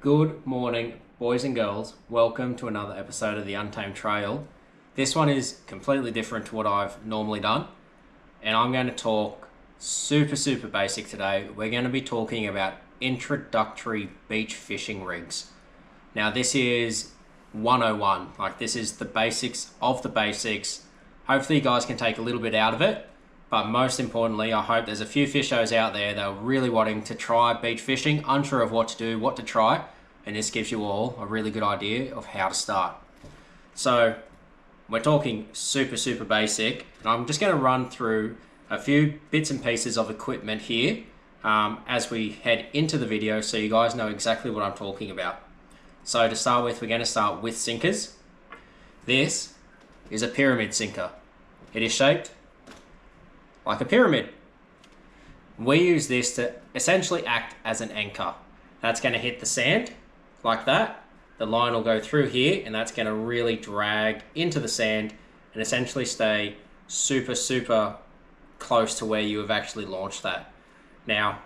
Good morning, boys and girls. Welcome to another episode of the Untamed Trail. This one is completely different to what I've normally done, and I'm going to talk super basic today. We're going to be talking about introductory beach fishing rigs. Now this is 101, like this is the basics of the basics. Hopefully you guys can take a little bit out of it, but most importantly, I hope there's a few fishers out there that are really wanting to try beach fishing, unsure of what to do, what to try, and this gives you all a really good idea of how to start. So we're talking super basic, and I'm just going to run through a few bits and pieces of equipment here as we head into the video so you guys know exactly what I'm talking about. So to start with, we're going to start with sinkers. This is a pyramid sinker. It is shaped like a pyramid. We use this to essentially act as an anchor. That's going to hit the sand like that. The line will go through here, and that's going to really drag into the sand and essentially stay super close to where you have actually launched that. Now,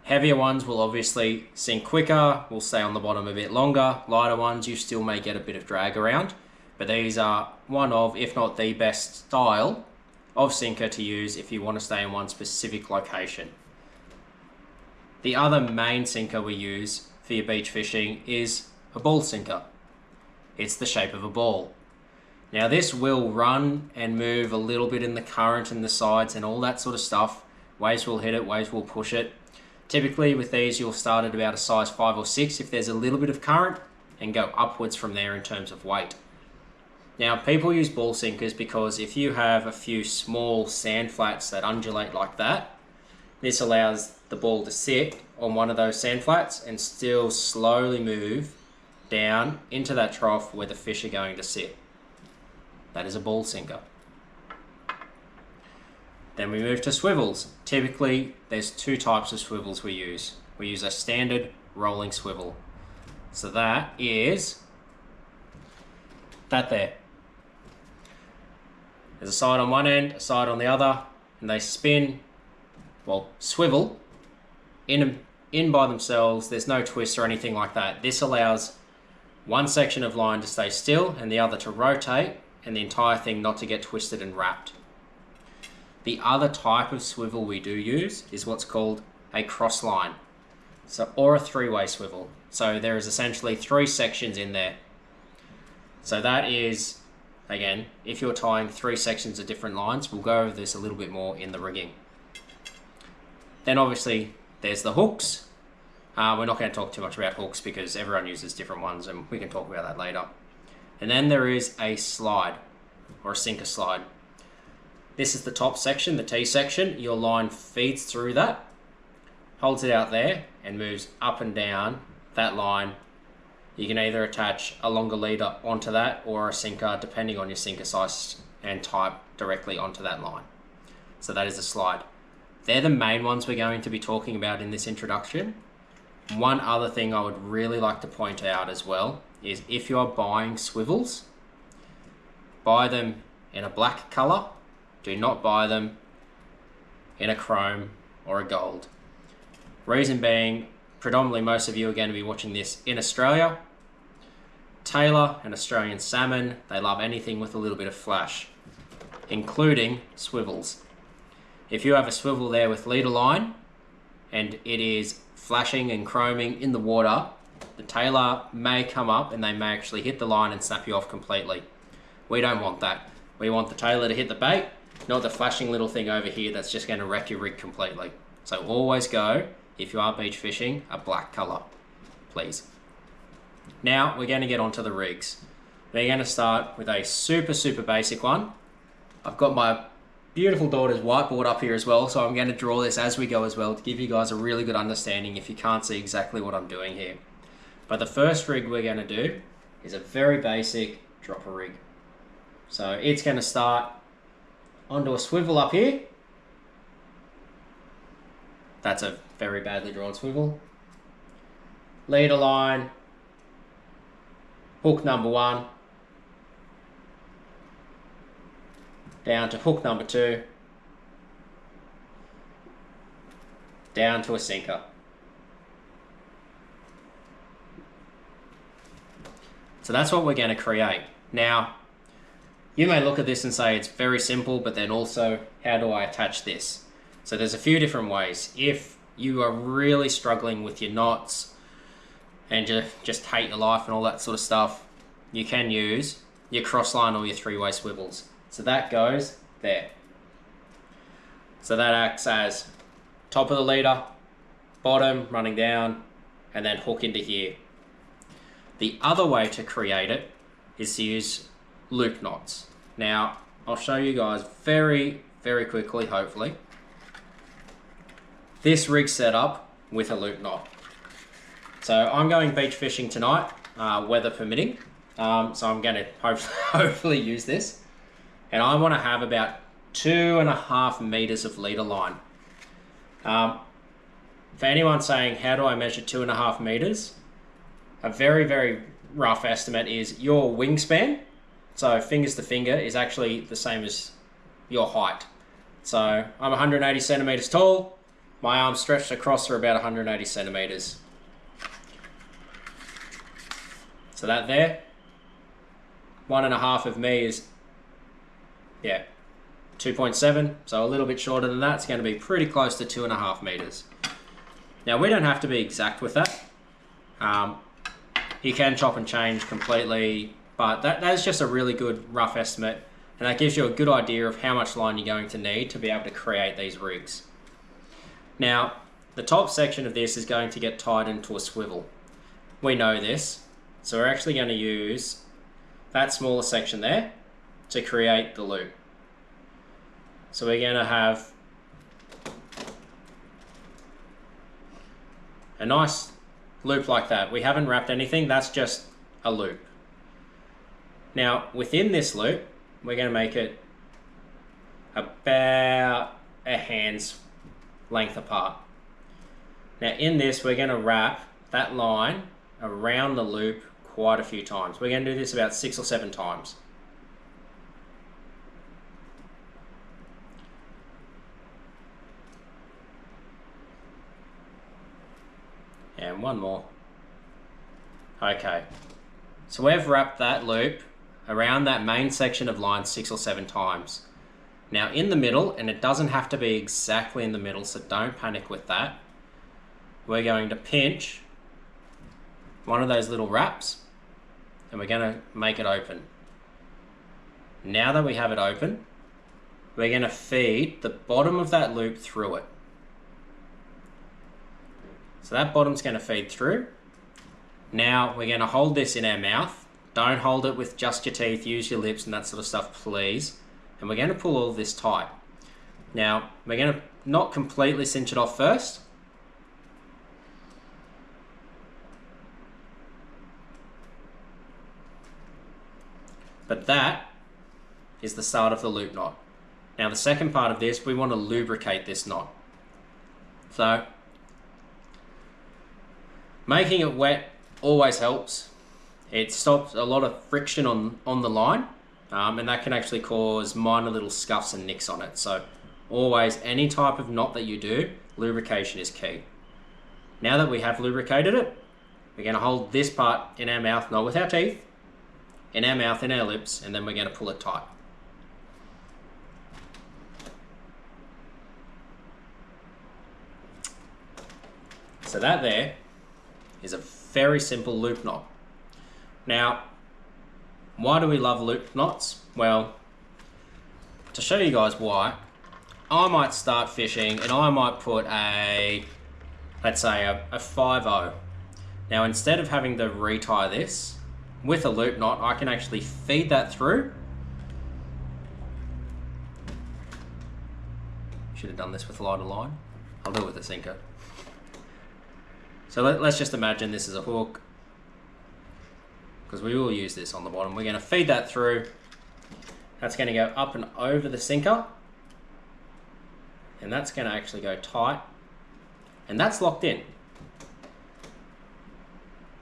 heavier ones will obviously sink quicker, will stay on the bottom a bit longer. Lighter ones, you still may get a bit of drag around, but these are one of, if not the best style of sinker to use if you want to stay in one specific location. The other main sinker we use for your beach fishing is a ball sinker. It's the shape of a ball. Now this will run and move a little bit in the current and the sides and all that sort of stuff. Waves will hit it, waves will push it. Typically with these you'll start at about a size 5 or 6 if there's a little bit of current, and go upwards from there in terms of weight. Now people use ball sinkers because if you have a few small sand flats that undulate like that, this allows the ball to sit on one of those sand flats and still slowly move down into that trough where the fish are going to sit. That is a ball sinker. Then we move to swivels. Typically there's two types of swivels we use. We use a standard rolling swivel. So that is that there. There's a side on one end, a side on the other, and they spin, well, swivel in by themselves. There's no twist or anything like that. This allows one section of line to stay still and the other to rotate, and the entire thing not to get twisted and wrapped. The other type of swivel we do use is what's called a cross line, or a three-way swivel. So there is essentially 3 sections in there. So that is, again, if you're tying 3 sections of different lines, we'll go over this a little bit more in the rigging. Then obviously there's the hooks. We're not going to talk too much about hooks because everyone uses different ones, and we can talk about that later. And then there is a slide, or a sinker slide. This is the top section, the T section. Your line feeds through that, holds it out there, and moves up and down that line. You can either attach a longer leader onto that or a sinker, depending on your sinker size and type, directly onto that line. So that is a slide. They're the main ones we're going to be talking about in this introduction. One other thing I would really like to point out as well is if you are buying swivels, buy them in a black color. Do not buy them in a chrome or a gold. Reason being, predominantly most of you are going to be watching this in Australia. Tailor and Australian salmon, they love anything with a little bit of flash, including swivels. If you have a swivel there with leader line and it is flashing and chroming in the water, the tailor may come up and they may actually hit the line and snap you off completely. We don't want that. We want the tailor to hit the bait, not the flashing little thing over here that's just going to wreck your rig completely. So always go, if you are beach fishing, a black color, please. Now we're going to get onto the rigs. We're going to start with a super basic one. I've got my beautiful daughter's whiteboard up here as well, so I'm going to draw this as we go as well to give you guys a really good understanding if you can't see exactly what I'm doing here. But the first rig we're going to do is a very basic dropper rig. So it's going to start onto a swivel up here. That's a very badly drawn swivel. Leader line, hook number 1, down to hook number 2, down to a sinker. So that's what we're going to create. Now, you may look at this and say it's very simple, but then also, how do I attach this? So there's a few different ways. If you are really struggling with your knots and just hate your life and all that sort of stuff, you can use your crossline or your three-way swivels. So that goes there. So that acts as top of the leader, bottom running down, and then hook into here. The other way to create it is to use loop knots. Now, I'll show you guys very, very quickly, hopefully. This rig set up with a loop knot. So I'm going beach fishing tonight, weather permitting. So I'm going to hopefully use this. And I want to have about 2.5 meters of leader line. For anyone saying, how do I measure 2.5 meters? A very, very rough estimate is your wingspan. So fingers to finger is actually the same as your height. So I'm 180 centimeters tall. My arms stretched across are about 180 centimeters. So that there, 1.5 of me is, 2.7. So a little bit shorter than that. It's going to be pretty close to 2.5 meters. Now we don't have to be exact with that. You can chop and change completely, but that's just a really good rough estimate, and that gives you a good idea of how much line you're going to need to be able to create these rigs. Now, the top section of this is going to get tied into a swivel. We know this, so we're actually going to use that smaller section there to create the loop. So we're going to have a nice loop like that. We haven't wrapped anything, that's just a loop. Now, within this loop, we're going to make it about a hand's length apart. Now, in this, we're going to wrap that line around the loop quite a few times. We're going to do this about 6 or 7 times. And one more. Okay, so we've wrapped that loop around that main section of line 6 or 7 times. Now in the middle, and it doesn't have to be exactly in the middle, so don't panic with that, we're going to pinch one of those little wraps and we're going to make it open. Now that we have it open, we're going to feed the bottom of that loop through it. So that bottom's going to feed through. Now we're going to hold this in our mouth. Don't hold it with just your teeth, use your lips and that sort of stuff, please. And we're going to pull all this tight. Now we're going to not completely cinch it off first. But that is the start of the loop knot. Now the second part of this, we want to lubricate this knot. So making it wet always helps. It stops a lot of friction on the line, and that can actually cause minor little scuffs and nicks on it. So always, any type of knot that you do, lubrication is key. Now that we have lubricated it, we're going to hold this part in our mouth, not with our teeth, in our mouth, in our lips, and then we're going to pull it tight. So that there is a very simple loop knot. Now, why do we love loop knots? Well, to show you guys why, I might start fishing and I might put a, let's say a 5/0. Now instead of having to retie this with a loop knot, I can actually feed that through. Should have done this with a lighter line. I'll do it with a sinker. So let's just imagine this is a hook, because we will use this on the bottom. We're going to feed that through. That's going to go up and over the sinker, and that's going to actually go tight, and that's locked in.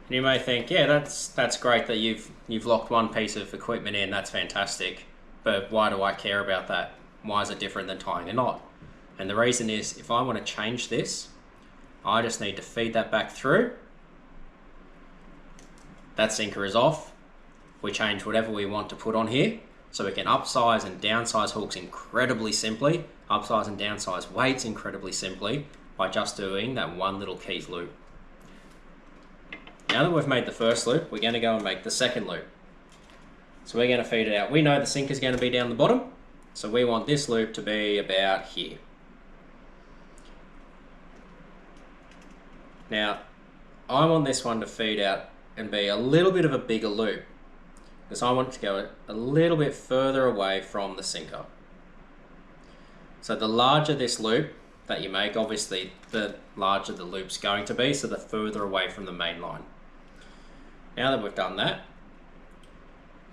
And you may think, yeah, that's great that you've locked one piece of equipment in. That's fantastic, but why do I care about that? Why is it different than tying a knot? And the reason is, if I want to change this, I just need to feed that back through. That sinker is off. we change whatever we want to put on here. So we can upsize and downsize hooks incredibly simply, upsize and downsize weights incredibly simply by just doing that one little Keith loop. Now that we've made the first loop, we're going to go and make the second loop. So we're going to feed it out. We know the sink is going to be down the bottom, so we want this loop to be about here. Now, I want this one to feed out and be a little bit of a bigger loop, because I want it to go a little bit further away from the sinker. So the larger this loop that you make, obviously the larger the loop's going to be, so the further away from the main line. Now that we've done that,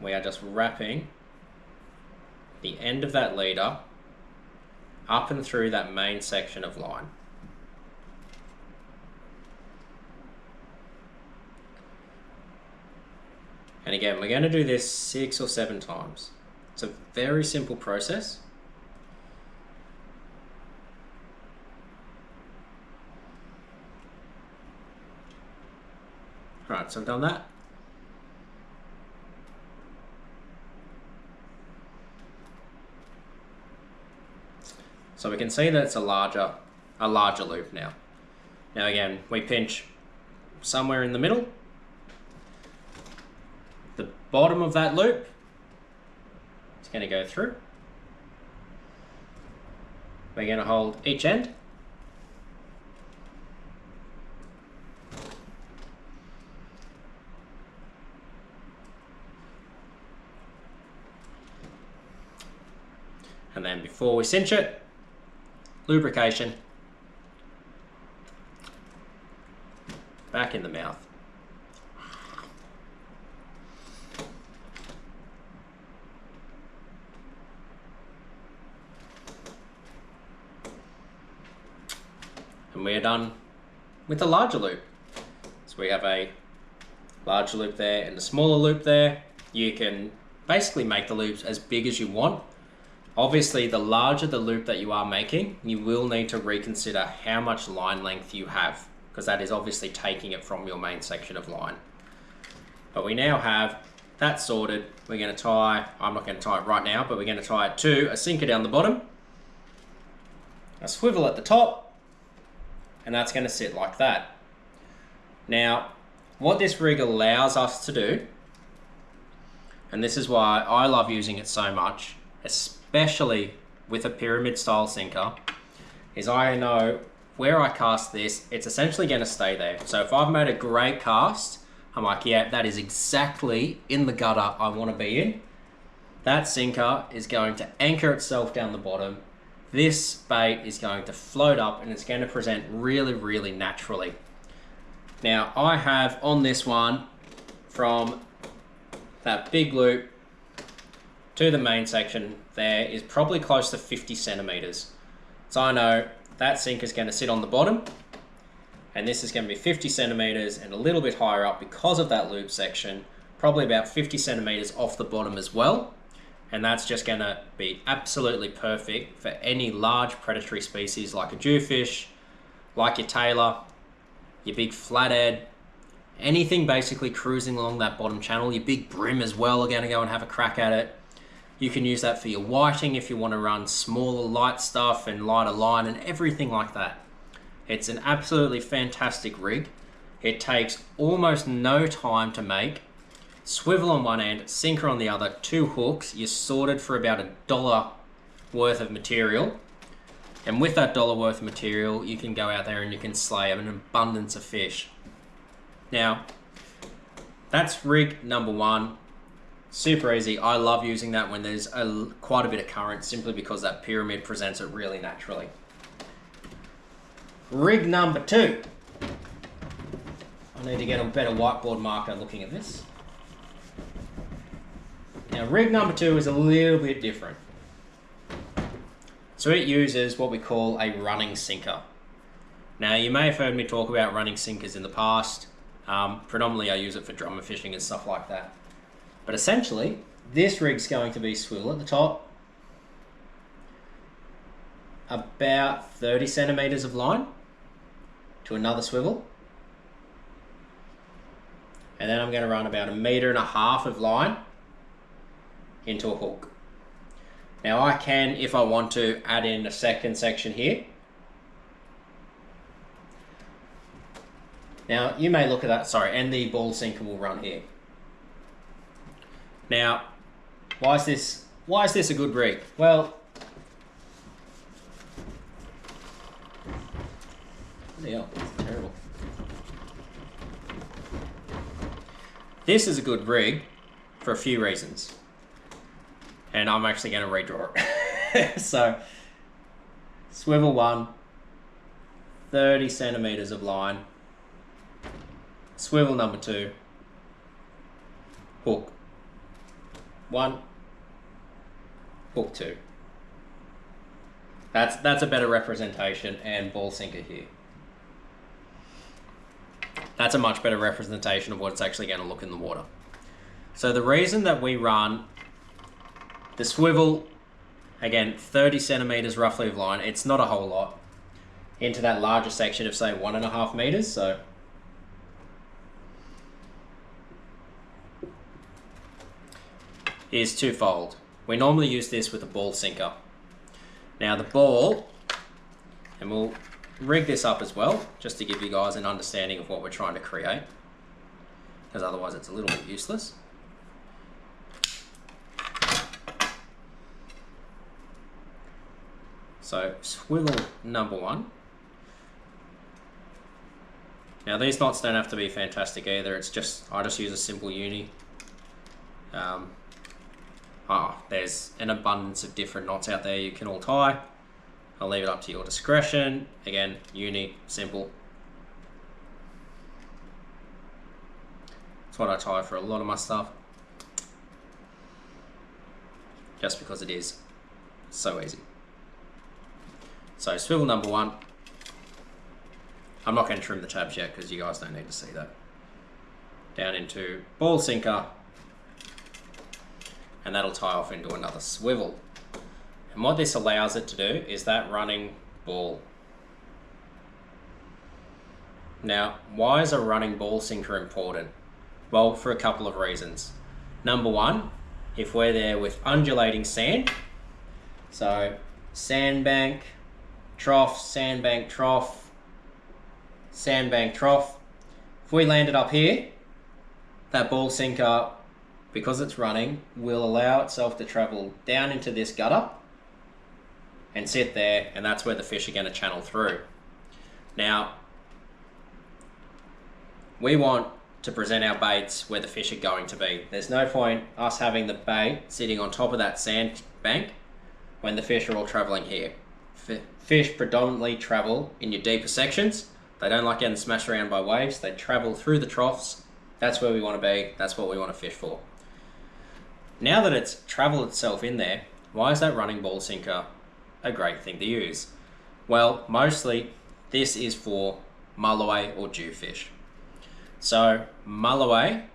we are just wrapping the end of that leader up and through that main section of line. And again, we're going to do this 6 or 7 times. It's a very simple process. Alright, so I've done that. So we can see that it's a larger loop now. Now again, we pinch somewhere in the middle. The bottom of that loop is going to go through. We're going to hold each end. And then before we cinch it, lubrication back in the mouth. And we are done with the larger loop. So we have a larger loop there and a smaller loop there. You can basically make the loops as big as you want. Obviously, the larger the loop that you are making, you will need to reconsider how much line length you have, because that is obviously taking it from your main section of line. But we now have that sorted. We're going to tie, I'm not going to tie it right now, but we're going to tie it to a sinker down the bottom, a swivel at the top, and that's going to sit like that. Now, what this rig allows us to do, and this is why I love using it so much, especially with a pyramid style sinker, is I know where I cast this, it's essentially going to stay there. So if I've made a great cast, I'm like, yeah, that is exactly in the gutter I want to be in. That sinker is going to anchor itself down the bottom. This bait is going to float up and it's going to present really, really naturally. Now I have on this one, from that big loop to the main section there is probably close to 50 centimeters. So I know that sinker is going to sit on the bottom, and this is going to be 50 centimeters and a little bit higher up because of that loop section, probably about 50 centimeters off the bottom as well. And that's just going to be absolutely perfect for any large predatory species like a jewfish, like your tailor, your big flathead, anything basically cruising along that bottom channel. Your big bream as well are going to go and have a crack at it. You can use that for your whiting if you want to run smaller light stuff and lighter line and everything like that. It's an absolutely fantastic rig. It takes almost no time to make. Swivel on one end, sinker on the other, 2 hooks. You're sorted for about $1 worth of material. And with that $1 worth of material, you can go out there and you can slay an abundance of fish. Now, that's rig number 1. Super easy. I love using that when there's quite a bit of current, simply because that pyramid presents it really naturally. Rig number 2. I need to get a better whiteboard marker looking at this. Now rig number 2 is a little bit different. So it uses what we call a running sinker. Now you may have heard me talk about running sinkers in the past. Predominantly I use it for drummer fishing and stuff like that. But essentially, this rig's going to be swivel at the top, about 30 centimeters of line to another swivel, And then I'm going to run about 1.5 meters of line into a hook. Now I can, if I want to, add in a second section here. Now you may look at that, sorry, and the ball sinker will run here. Now, why is this a good rig? Well, yeah, it's terrible. This is a good rig for a few reasons. And I'm actually going to redraw it. So, swivel 1, 30 centimeters of line. Swivel number 2, hook 1, hook 2. That's a better representation, and ball sinker here. That's a much better representation of what it's actually going to look in the water. So the reason that we run the swivel, again, 30 centimeters roughly of line, it's not a whole lot, into that larger section of say 1.5 meters. So is twofold. We normally use this with a ball sinker. Now the ball, and we'll rig this up as well, just to give you guys an understanding of what we're trying to create, because otherwise it's a little bit useless. So swivel number 1. Now these knots don't have to be fantastic either. It's just, I just use a simple uni. There's an abundance of different knots out there you can all tie. I'll leave it up to your discretion. Again, uni, simple. That's what I tie for a lot of my stuff. Just because it is so easy. So swivel number 1. I'm not going to trim the tabs yet because you guys don't need to see that. Down into ball sinker. And that'll tie off into another swivel. And what this allows it to do is that running ball. Now, why is a running ball sinker important? Well, for a couple of reasons. Number 1, if we're there with undulating sand, so sandbank, trough, sandbank, trough, sandbank, trough. If we landed up here, that ball sinker, because it's running, will allow itself to travel down into this gutter and sit there, and that's where the fish are going to channel through. Now, we want to present our baits where the fish are going to be. There's no point us having the bait sitting on top of that sand bank when the fish are all traveling here. Fish predominantly travel in your deeper sections. They don't like getting smashed around by waves. They travel through the troughs. That's where we want to be. That's what we want to fish for. Now that it's traveled itself in there, why is that running ball sinker a great thing to use? Well, mostly this is for mulloway or jewfish. So mulloway,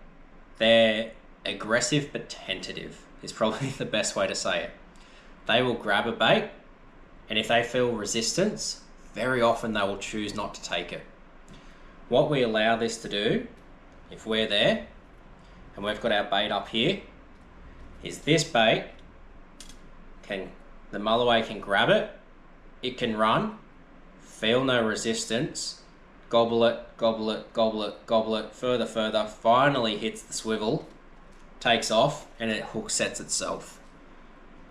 they're aggressive but tentative is probably the best way to say it. They will grab a bait, and if they feel resistance, very often they will choose not to take it. What we allow this to do, if we're there and we've got our bait up here, is this bait the mulloway can grab it, it can run, feel no resistance, gobble it, gobble it, gobble it, gobble it, further, finally hits the swivel, takes off, and it hook sets itself.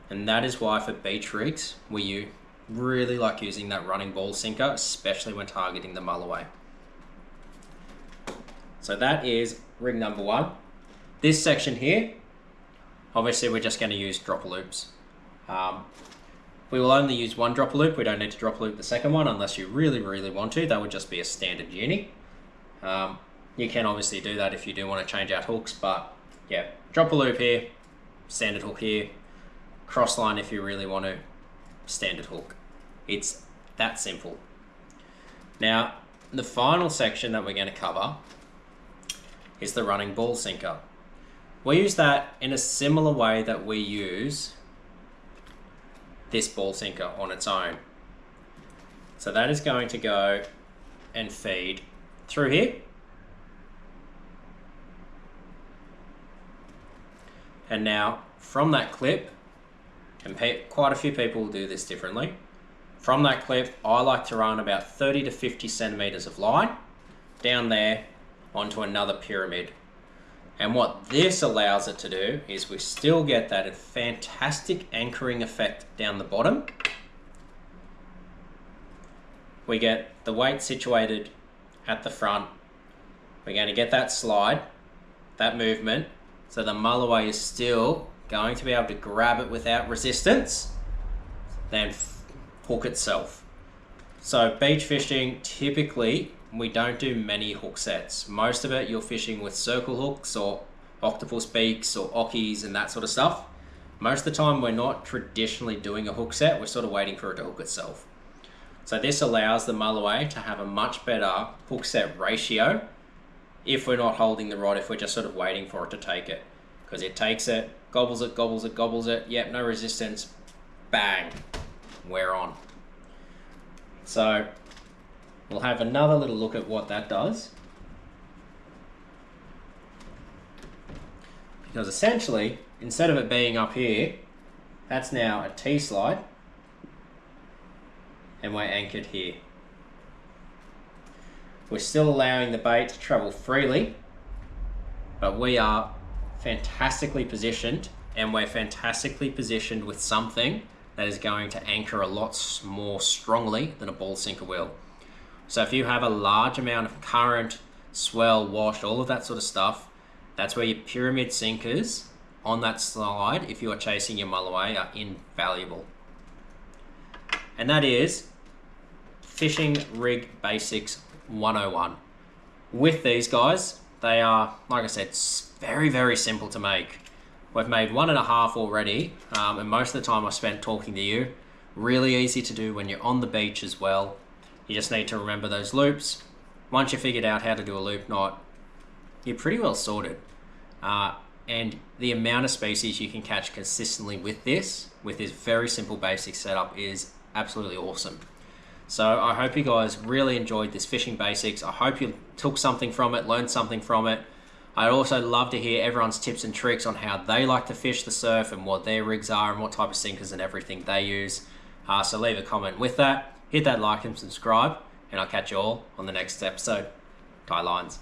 And that is why for beach rigs, we really like using that running ball sinker, especially when targeting the mulloway. So that is rig number 1. This section here, obviously we're just going to use dropper loops. We will only use one dropper loop. We don't need to dropper loop the second one unless you really, really want to. That would just be a standard uni. You can obviously do that if you do want to change out hooks, but yeah, dropper loop here, standard hook here, cross line if you really want to, standard hook. It's that simple. Now, the final section that we're going to cover is the running ball sinker. We use that in a similar way that we use this ball sinker on its own. So that is going to go and feed through here. And now from that clip, and quite a few people will do this differently, from that clip I like to run about 30 to 50 centimeters of line down there onto another pyramid. And what this allows it to do is we still get that fantastic anchoring effect down the bottom. We get the weight situated at the front. We're going to get that slide, that movement, so the mulloway is still going to be able to grab it without resistance, then hook itself. So beach fishing, typically we don't do many hook sets. Most of it you're fishing with circle hooks or octopus beaks or ockies and that sort of stuff. Most of the time we're not traditionally doing a hook set, we're sort of waiting for it to hook itself. So this allows the mulloway to have a much better hook set ratio if we're not holding the rod, if we're just sort of waiting for it to take it. Because it takes it, gobbles it, gobbles it, gobbles it, yep, no resistance, bang, we're on. So we'll have another little look at what that does. Because essentially, instead of it being up here, that's now a T-slide, and we're anchored here. We're still allowing the bait to travel freely, but we are fantastically positioned, and we're fantastically positioned with something that is going to anchor a lot more strongly than a ball sinker will. So if you have a large amount of current, swell, wash, all of that sort of stuff, that's where your pyramid sinkers on that slide, if you are chasing your mulloway, are invaluable. And that is Fishing Rig Basics 101. With these guys, they are, like I said, very, very simple to make. We've made 1.5 already, and most of the time I spent talking to you. Really easy to do when you're on the beach as well. You just need to remember those loops. Once you figured out how to do a loop knot, you're pretty well sorted. And the amount of species you can catch consistently with this very simple basic setup is absolutely awesome. So I hope you guys really enjoyed this fishing basics. I hope you took something from it, learned something from it. I'd also love to hear everyone's tips and tricks on how they like to fish the surf and what their rigs are and what type of sinkers and everything they use. So leave a comment with that. Hit that like and subscribe, and I'll catch you all on the next episode. Tie lines.